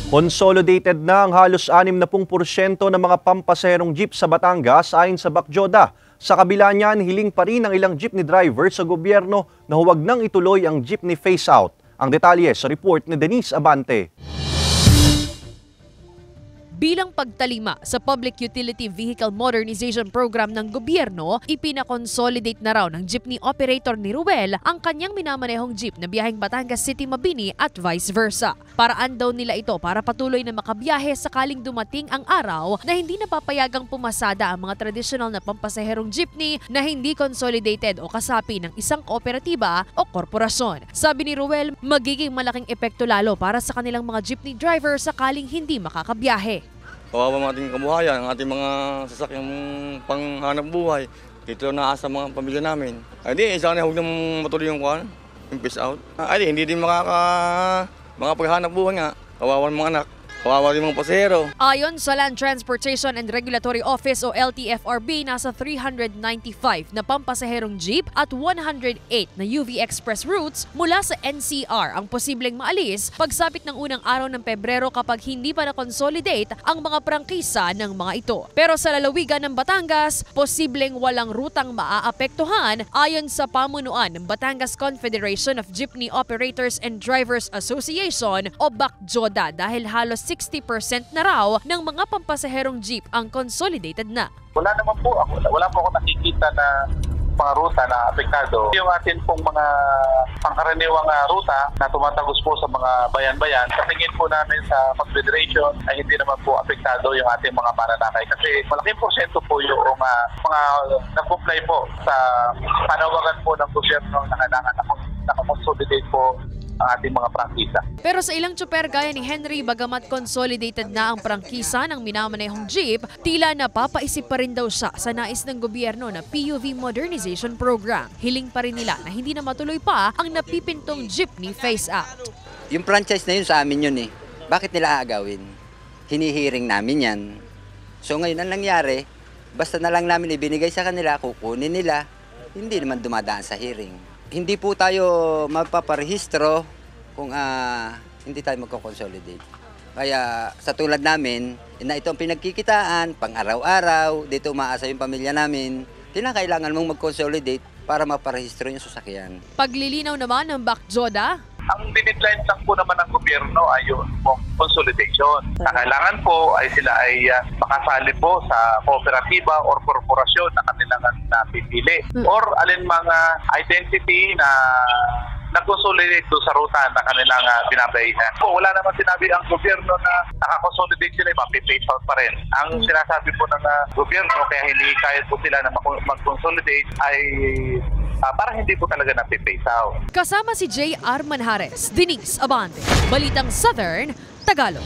Consolidated na ang halos 60% ng mga pampaserong jeep sa Batangas ayon sa BACJODA. Sa kabila niyan, hiling pa rin ng ilang jeepney driver sa gobyerno na huwag nang ituloy ang jeepney phase-out. Ang detalye sa report ni Denise Abante. Bilang pagtalima sa Public Utility Vehicle Modernization Program ng gobyerno, ipinakonsolidate na raw ng jeepney operator ni Ruel ang kanyang minamanehong jeep na biyaheng Batangas City Mabini at vice versa. Paraan daw nila ito para patuloy na makabiyahe sakaling dumating ang araw na hindi napapayagang pumasada ang mga tradisyonal na pampasaherong jeepney na hindi consolidated o kasapi ng isang kooperatiba o korporasyon. Sabi ni Ruel, magiging malaking epekto lalo para sa kanilang mga jeepney driver sakaling hindi makakabiyahe. Kawawa ang ating kabuhayan, ang ating mga sasakyang panghanap buhay. Dito naasa mga pamilya namin. Ay sana huwag nang matuloy yung peace out. Ay hindi din makapaghanap buhay nga. Kawawa mga anak. Kawawa rin mga pasahero. Ayon sa Land Transportation and Regulatory Office o LTFRB, nasa 395 na pampasaherong jeep at 108 na UV Express routes mula sa NCR ang posibleng maalis pagsapit ng unang araw ng Pebrero kapag hindi pa na-consolidate ang mga prangkisa ng mga ito. Pero sa lalawigan ng Batangas, posibleng walang rutang maaapektuhan ayon sa pamunuan ng Batangas Confederation of Jeepney Operators and Drivers Association o BACJODA dahil halos 60% na raw ng mga pampasaherong jeep ang consolidated na. Wala po ako nakikita na mga ruta na apektado. Yung atin pong mga pangkaraniwang ruta na tumatagos po sa mga bayan-bayan, sa tingin po namin sa Confederation ay hindi naman po apektado yung ating mga mananakay. Kasi malaking porsyento po yung mga nag-comply po sa panawagan po ng gobyerno na kailangan nakakonsolidate po ang ating mga prangkisa. Pero sa ilang tsuper gaya ni Henry, bagamat consolidated na ang prangkisa ng minamanehong jeep, tila napapaisip pa rin daw siya sa nais ng gobyerno na PUV Modernization Program. Hiling pa rin nila na hindi na matuloy pa ang napipintong jeepney phase-out. Yung franchise na yun sa amin yun eh. Bakit nila aagawin? Hinihiring namin yan. So ngayon ang nangyari, basta na lang namin ibinigay sa kanila, kukunin nila, hindi naman dumadaan sa hearing. Hindi po tayo mapaparehistro kung hindi tayo magko-consolidate. Kaya sa tulad namin, na ito ang pinagkikitaan, pang araw-araw, dito umaasa yung pamilya namin, kailangan mong mag-consolidate para maparehistro yung sasakyan. Paglilinaw naman ng BACJODA, ang dinidline lang po naman ng gobyerno ay yung consolidation. Kailangan po ay sila ay makasali po sa kooperatiba or korporasyon na kanilang napipili. Or alin mga identity na nag-consolidate sa ruta na kanilang binabayihan. Wala naman sinabi ang gobyerno na nakakonsolidate sila, mapipace out pa rin. Ang sinasabi po ng gobyerno kaya hindi kaya po sila na mag-consolidate ay para hindi po talaga napipace out. Kasama si J.R. Manjares, Denise Abante, Balitang Southern, Tagalog.